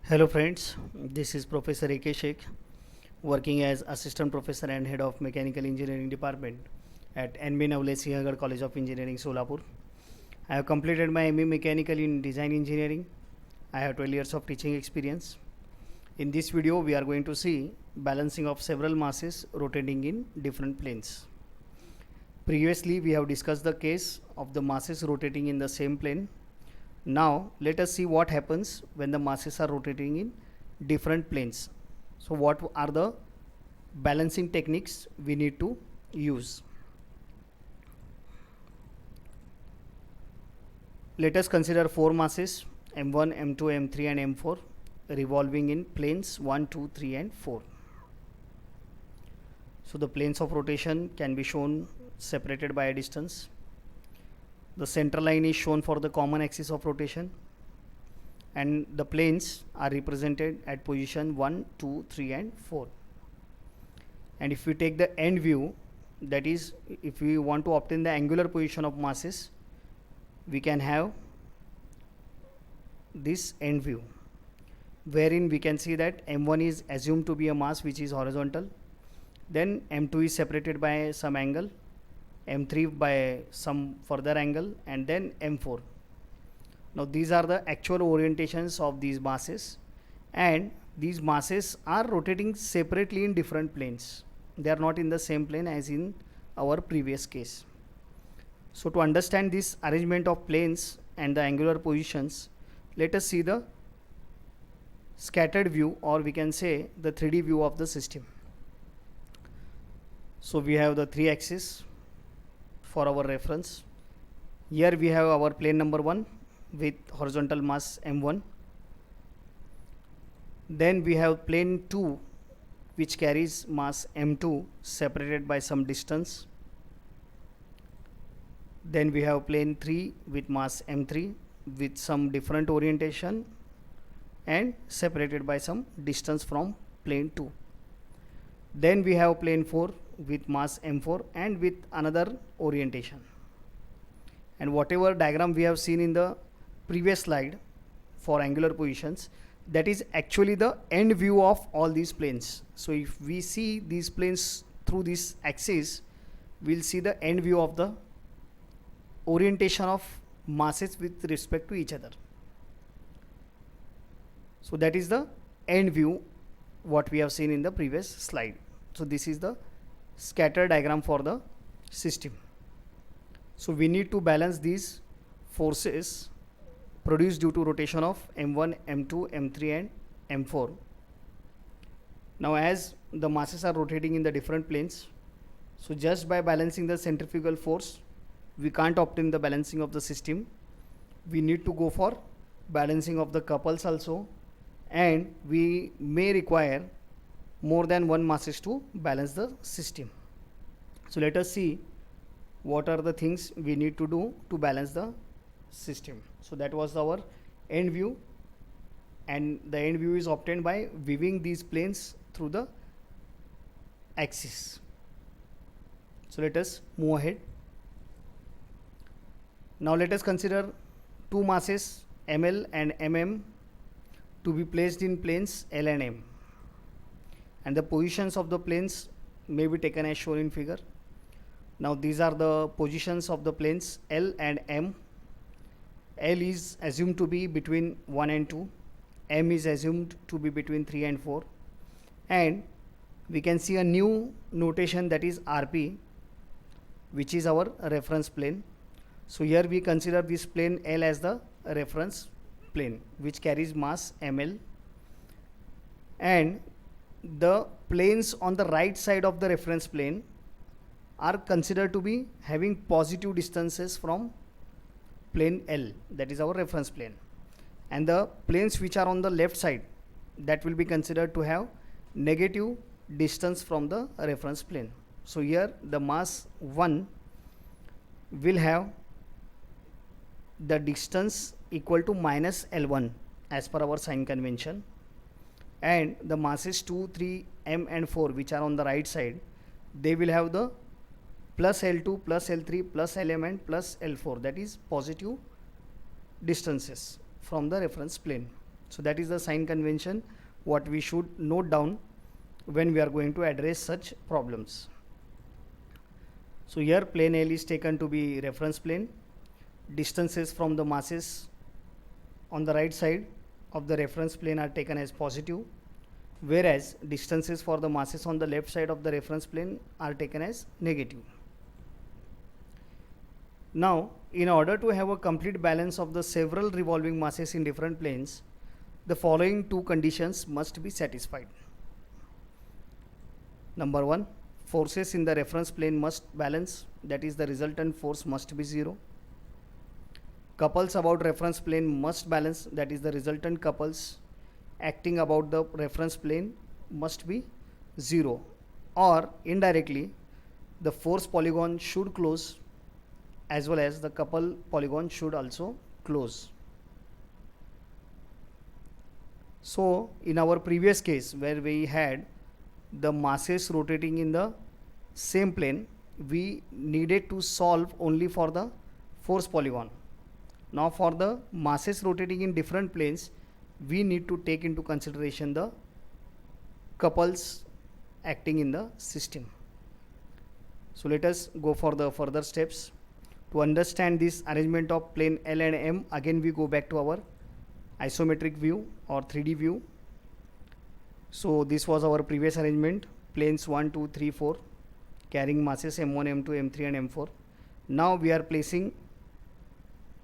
Hello friends, this is Professor A.K. Sheikh, working as Assistant Professor and Head of Mechanical Engineering Department at NB Navle Sihagar College of Engineering, Solapur. I have completed my ME Mechanical in Design Engineering. I have 12 years of teaching experience. In this video, we are going to see balancing of several masses rotating in different planes. Previously, we have discussed the case of the masses rotating in the same plane. Now let us see what happens when the masses are rotating in different planes. So what are the balancing techniques we need to use? Let us consider four masses m1, m2, m3 and m4 revolving in planes 1, 2, 3 and 4. So the planes of rotation can be shown separated by a distance. The center line is shown for the common axis of rotation, and the planes are represented at position 1, 2, 3 and 4. And if we take the end view, that is, if we want to obtain the angular position of masses, we can have this end view, wherein we can see that m1 is assumed to be a mass which is horizontal, then m2 is separated by some angle, m3 by some further angle, and then m4. Now these are the actual orientations of these masses, and these masses are rotating separately in different planes. They are not in the same plane as in our previous case. So to understand this arrangement of planes and the angular positions, let us see the scattered view, or we can say the 3D view of the system. So we have the three axes for our reference. Here we have our plane number 1 with horizontal mass m1. Then we have plane 2 which carries mass m2 separated by some distance. Then we have plane 3 with mass m3 with some different orientation and separated by some distance from plane 2. Then we have plane 4 with mass m4 and with another orientation. And whatever diagram we have seen in the previous slide for angular positions, that is actually the end view of all these planes. So if we see these planes through this axis, we'll see the end view of the orientation of masses with respect to each other. So that is the end view what we have seen in the previous slide. So this is the scatter diagram for the system. So we need to balance these forces produced due to rotation of m1, m2, m3 and m4. Now as the masses are rotating in the different planes, so just by balancing the centrifugal force, we can't obtain the balancing of the system. We need to go for balancing of the couples also, and we may require more than one masses to balance the system. So let us see what are the things we need to do to balance the system. So that was our end view, and the end view is obtained by weaving these planes through the axis. So let us move ahead. Now let us consider two masses ml and mm to be placed in planes L and M, and the positions of the planes may be taken as shown in figure. Now these are the positions of the planes L and M. L is assumed to be between 1 and 2, M is assumed to be between 3 and 4, and we can see a new notation, that is RP, which is our reference plane. So here we consider this plane L as the reference plane which carries mass ml, and the planes on the right side of the reference plane are considered to be having positive distances from plane L, that is our reference plane, and the planes which are on the left side, that will be considered to have negative distance from the reference plane. So here the mass 1 will have the distance equal to minus L1 as per our sign convention, and the masses 2, 3, M and 4 which are on the right side, they will have the plus L2 plus L3 plus LM and plus L4, that is positive distances from the reference plane. So that is the sign convention what we should note down when we are going to address such problems. So here plane L is taken to be reference plane. Distances from the masses on the right side of the reference plane are taken as positive, whereas distances for the masses on the left side of the reference plane are taken as negative. Now, in order to have a complete balance of the several revolving masses in different planes, the following two conditions must be satisfied. Number one, forces in the reference plane must balance, that is the resultant force must be 0. Couples about reference plane must balance, that is the resultant couples acting about the reference plane must be 0, or indirectly the force polygon should close as well as the couple polygon should also close. So in our previous case where we had the masses rotating in the same plane, we needed to solve only for the force polygon. Now for the masses rotating in different planes, we need to take into consideration the couples acting in the system. So let us go for the further steps. To understand this arrangement of plane L and M, again we go back to our isometric view or 3D view. So this was our previous arrangement, planes 1, 2, 3, 4 carrying masses M1, M2, M3 and M4. Now we are placing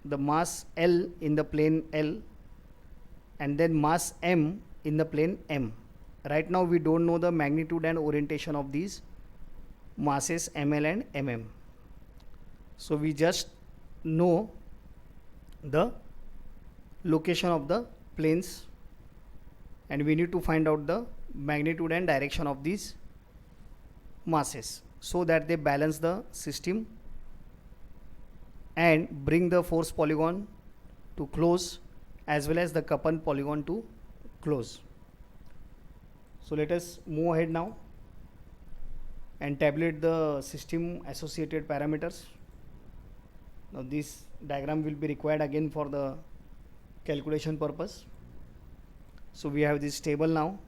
the mass L in the plane L and then mass M in the plane M. Right now we don't know the magnitude and orientation of these masses ML and MM. So we just know the location of the planes and we need to find out the magnitude and direction of these masses so that they balance the system and bring the force polygon to close as well as the couple polygon to close. So let us move ahead now and tabulate the system associated parameters. Now this diagram will be required again for the calculation purpose. So we have this table now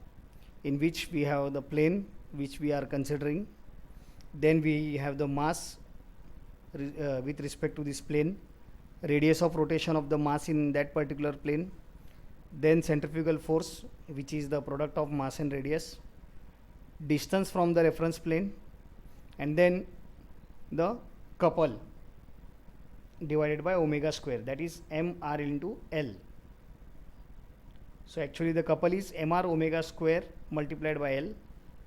in which we have the plane which we are considering. Then we have the mass with respect to this plane, radius of rotation of the mass in that particular plane, then centrifugal force which is the product of mass and radius, distance from the reference plane, and then the couple divided by omega square, that is mr into L. So actually the couple is mr omega square multiplied by L.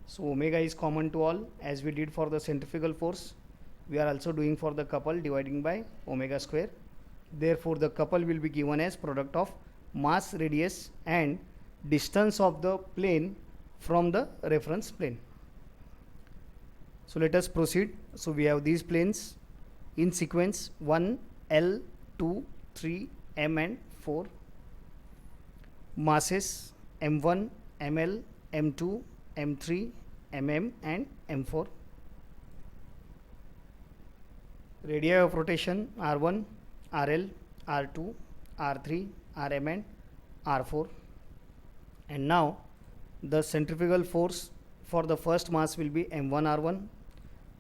So omega is common to all, as we did for the centrifugal force we are also doing for the couple dividing by omega square. Therefore the couple will be given as product of mass, radius and distance of the plane from the reference plane. So let us proceed. So we have these planes in sequence 1, L, 2, 3, M and 4. Masses M1, ML, M2, M3, MM and M4. Radii of rotation R1, RL, R2, R3, RM and R4. And now the centrifugal force for the first mass will be M1 R1,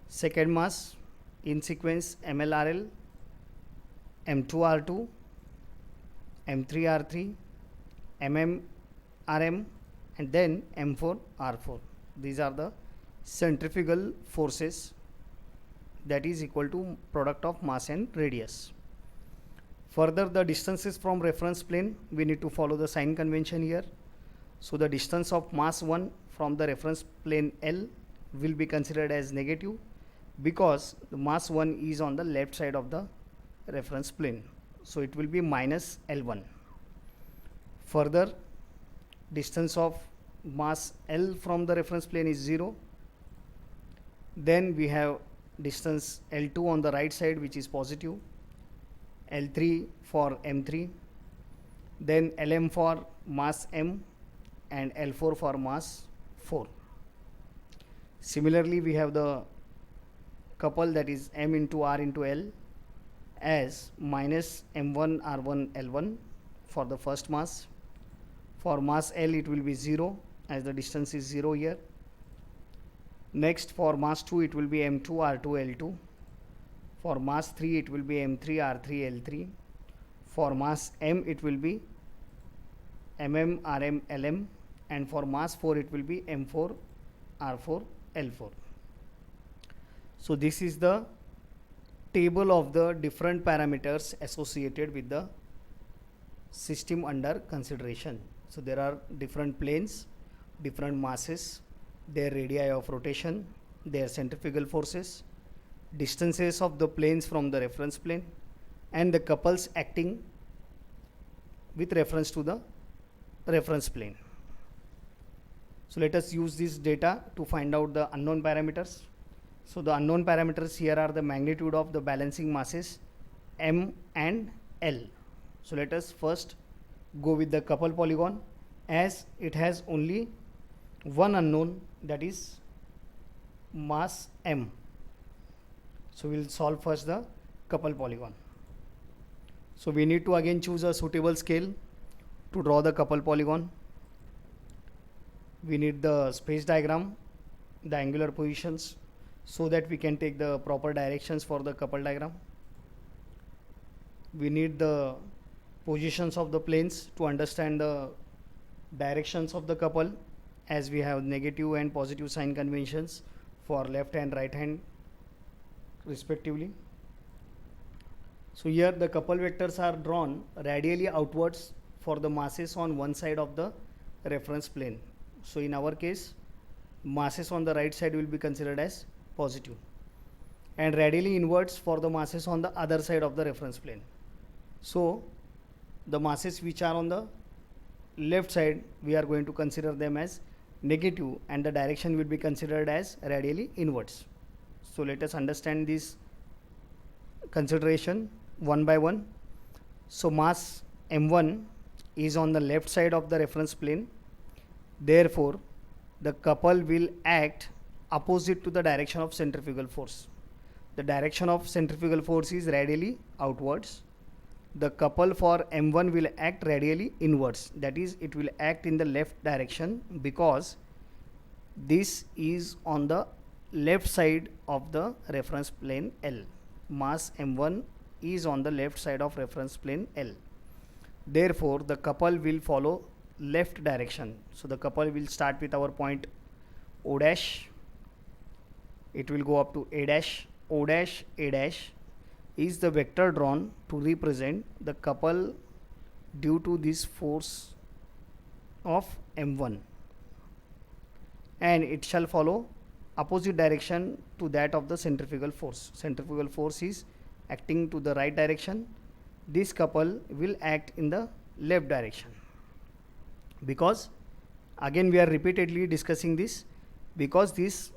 second mass in sequence ML RL, M2 R2, M3 R3, MM RM and then M4 R4. These are the centrifugal forces that is equal to product of mass and radius. Further, the distances from reference plane, we need to follow the sign convention here. So the distance of mass 1 from the reference plane L will be considered as negative because the mass 1 is on the left side of the reference plane. So it will be minus L1. Further, distance of mass L from the reference plane is 0. Then we have distance L2 on the right side which is positive, L3 for M3, then Lm for mass M and L4 for mass 4. Similarly, we have the couple, that is M into R into L, as minus M1 R1 L1 for the first mass, For mass L it will be 0 as the distance is 0 here. Next for mass 2 it will be M2 R2 L2. For mass 3 it will be M3 R3 L3. For mass M it will be MM RM LM, and for mass 4 it will be M4 R4 L4. So this is the table of the different parameters associated with the system under consideration. So there are different planes, different masses, their radii of rotation, their centrifugal forces, distances of the planes from the reference plane, and the couples acting with reference to the reference plane. So let us use this data to find out the unknown parameters. So the unknown parameters here are the magnitude of the balancing masses M and L. So let us first go with the couple polygon, as it has only one unknown, that is mass M. So we will solve first the couple polygon. So we need to again choose a suitable scale to draw the couple polygon. We need the space diagram, the angular positions, so that we can take the proper directions for the couple diagram. We need the positions of the planes to understand the directions of the couple, as we have negative and positive sign conventions for left and right hand respectively. So here the couple vectors are drawn radially outwards for the masses on one side of the reference plane. So in our case, masses on the right side will be considered as positive, and radially inwards for the masses on the other side of the reference plane. So the masses which are on the left side, we are going to consider them as negative, and the direction will be considered as radially inwards. So let us understand this consideration one by one. So mass M1 is on the left side of the reference plane. Therefore, the couple will act opposite to the direction of centrifugal force. The direction of centrifugal force is radially outwards. The couple for M1 will act radially inwards, that is, it will act in the left direction, because this is on the left side of the reference plane L. Mass M1 is on the left side of reference plane L. Therefore, the couple will follow left direction. So the couple will start with our point O dash. It will go up to A dash. O dash, A dash is the vector drawn to represent the couple due to this force of M1, and it shall follow opposite direction to that of the centrifugal force. Centrifugal force is acting to the right direction. This couple will act in the left direction, because again we are repeatedly discussing this, because this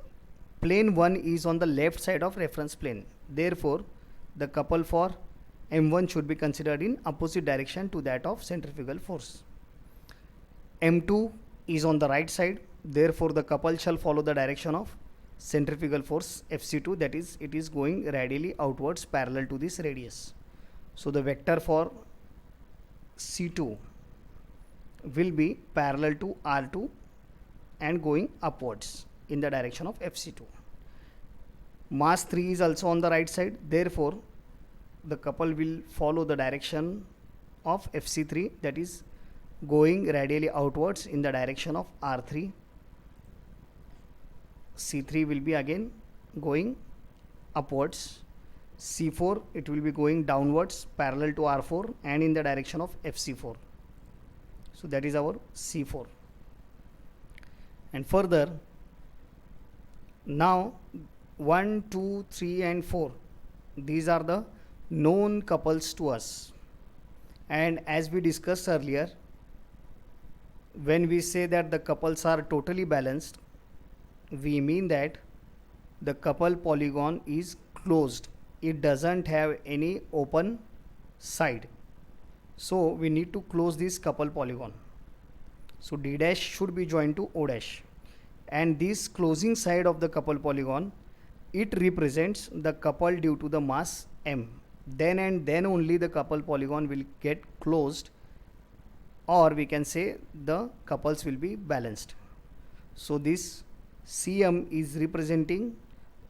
plane 1 is on the left side of reference plane. Therefore, the couple for M1 should be considered in opposite direction to that of centrifugal force. M2 is on the right side. Therefore, the couple shall follow the direction of centrifugal force Fc2, that is, it is going radially outwards parallel to this radius. So the vector for C2 will be parallel to R2 and going upwards in the direction of Fc2. Mass 3 is also on the right side. Therefore, the couple will follow the direction of Fc3, that is going radially outwards in the direction of R3. C3 will be again going upwards. C4, it will be going downwards parallel to R4 and in the direction of Fc4. So that is our C4. And further, now 1, 2, 3 and 4, these are the known couples to us. And as we discussed earlier, when we say that the couples are totally balanced, we mean that the couple polygon is closed. It doesn't have any open side. So we need to close this couple polygon. So D dash should be joined to O dash. And this closing side of the couple polygon, it represents the couple due to the mass M. Then and then only the couple polygon will get closed or we can say the couples will be balanced. So this Cm is representing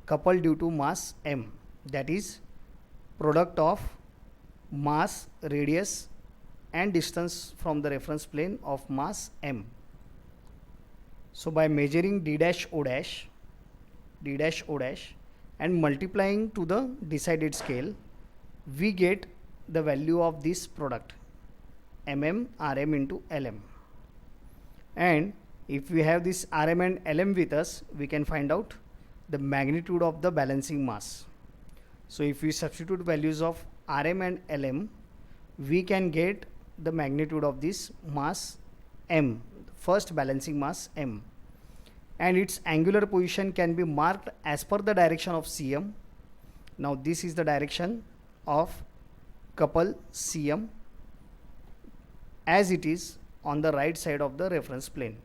couple due to mass m, that is product of mass, radius and distance from the reference plane of mass m. So by measuring d dash o dash and multiplying to the decided scale, we get the value of this product Rm into Lm. And if we have this Rm and Lm with us, we can find out the magnitude of the balancing mass. So if we substitute values of Rm and Lm, we can get the magnitude of this mass m, first balancing mass m, and its angular position can be marked as per the direction of Cm. Now this is the direction of couple Cm as it is on the right side of the reference plane.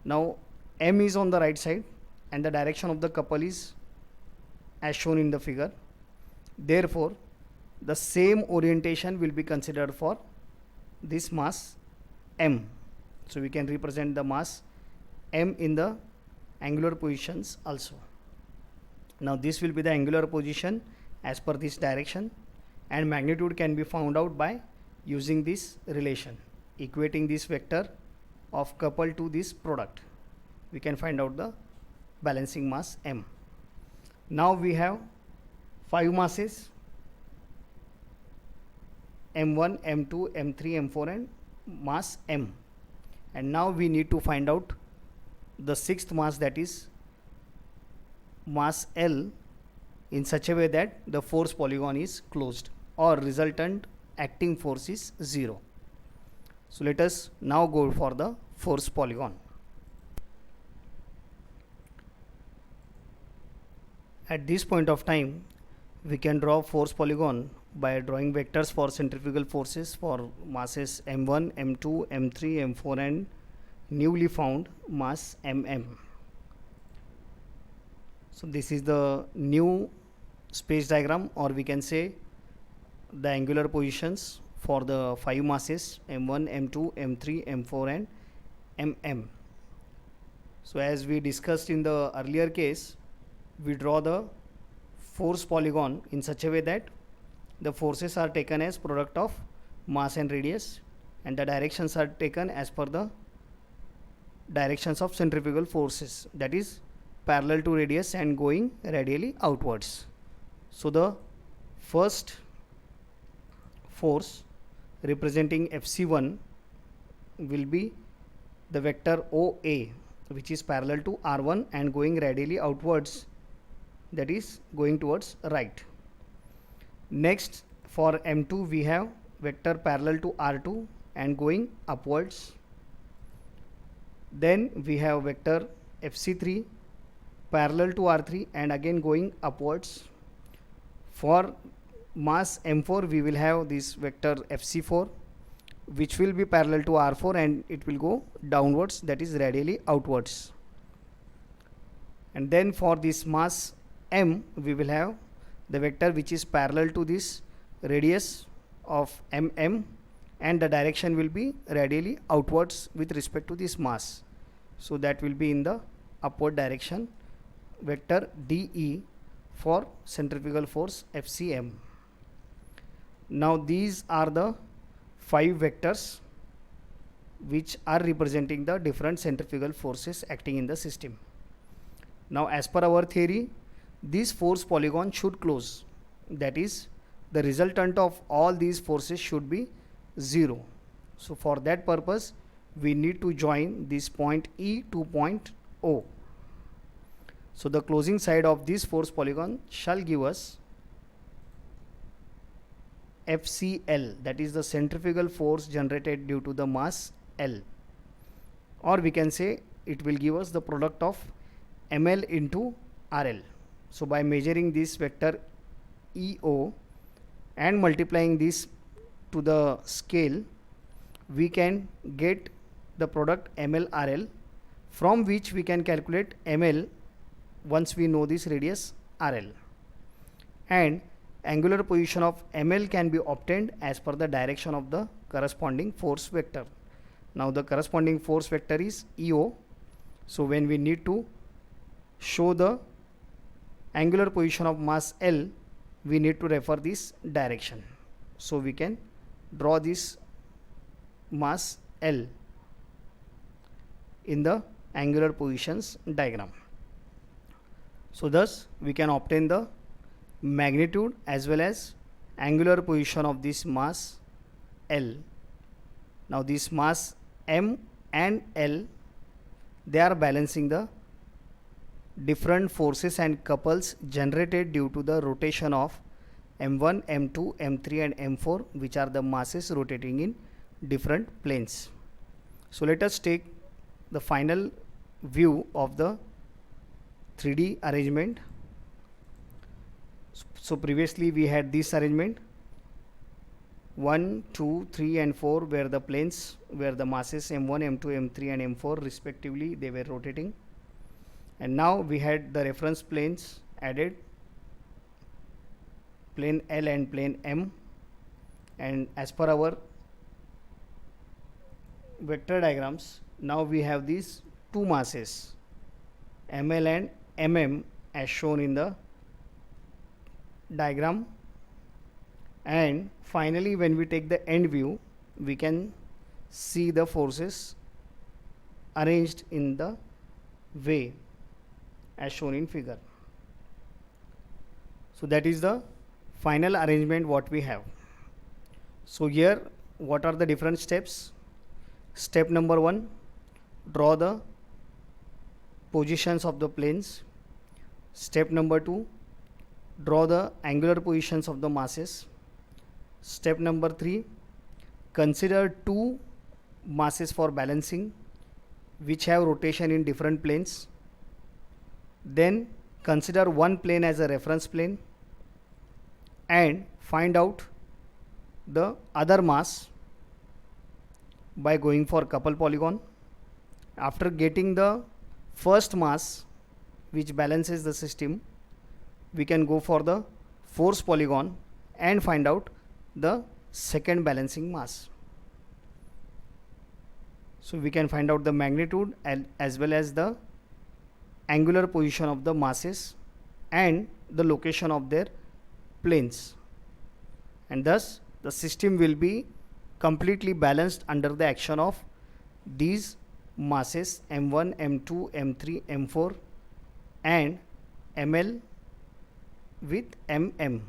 Now m is on the right side and the direction of the couple is as shown in the figure. Therefore the same orientation will be considered for this mass m. So we can represent the mass m in the angular positions also. Now this will be the angular position as per this direction, and magnitude can be found out by using this relation, equating this vector of couple to this product. We can find out the balancing mass m. Now we have 5 masses m1, m2, m3, m4 and mass m, and now we need to find out the 6th mass, that is mass L, in such a way that the force polygon is closed or resultant acting force is 0. So let us now go for the force polygon. At this point of time, we can draw force polygon by drawing vectors for centrifugal forces for masses m1, m2, m3, m4 and newly found mass mm. So this is the new space diagram, or we can say the angular positions for the 5 masses m1, m2, m3, m4 and mm. So as we discussed in the earlier case, we draw the force polygon in such a way that the forces are taken as product of mass and radius, and the directions are taken as per the directions of centrifugal forces, that is parallel to radius and going radially outwards. So the first force representing Fc1 will be the vector OA, which is parallel to R1 and going radially outwards, that is going towards right. Next, for M2 we have vector parallel to R2 and going upwards. Then we have vector Fc3 parallel to R3 and again going upwards. For mass M4 we will have this vector Fc4, which will be parallel to R4 and it will go downwards, that is radially outwards. And then for this mass M we will have the vector which is parallel to this radius of mm, and the direction will be radially outwards with respect to this mass. So that will be in the upward direction, vector DE for centrifugal force FCM. Now these are the 5 vectors which are representing the different centrifugal forces acting in the system. Now as per our theory, this force polygon should close, that is the resultant of all these forces should be 0. So for that purpose we need to join this point E to point O. So the closing side of this force polygon shall give us FCL, that is the centrifugal force generated due to the mass L, or we can say it will give us the product of ML into RL. So by measuring this vector EO and multiplying this to the scale, we can get the product MLRL, from which we can calculate ML once we know this radius RL, and angular position of ML can be obtained as per the direction of the corresponding force vector. Now the corresponding force vector is EO. So when we need to show the angular position of mass L, we need to refer this direction. So we can draw this mass L in the angular positions diagram. So thus we can obtain the magnitude as well as angular position of this mass L. Now this mass M and L, they are balancing the different forces and couples generated due to the rotation of M1, M2, M3 and M4, which are the masses rotating in different planes. So let us take the final view of the 3D arrangement. So previously we had this arrangement 1, 2, 3 and 4 were the planes where the masses M1, M2, M3 and M4 respectively they were rotating, and now we had the reference planes added, plane L and plane M, and as per our vector diagrams now we have these two masses ML and MM as shown in the diagram. And finally when we take the end view, we can see the forces arranged in the way as shown in figure. So that is the final arrangement what we have. So here what are the different steps? Step number 1, draw the positions of the planes. Step number 2, draw the angular positions of the masses. Step number 3, consider two masses for balancing which have rotation in different planes. Then consider one plane as a reference plane and find out the other mass by going for couple polygon. After getting the first mass which balances the system, we can go for the force polygon and find out the second balancing mass. So we can find out the magnitude as well as the angular position of the masses and the location of their planes, and thus the system will be completely balanced under the action of these masses M1, M2, M3, M4 and ML with MM.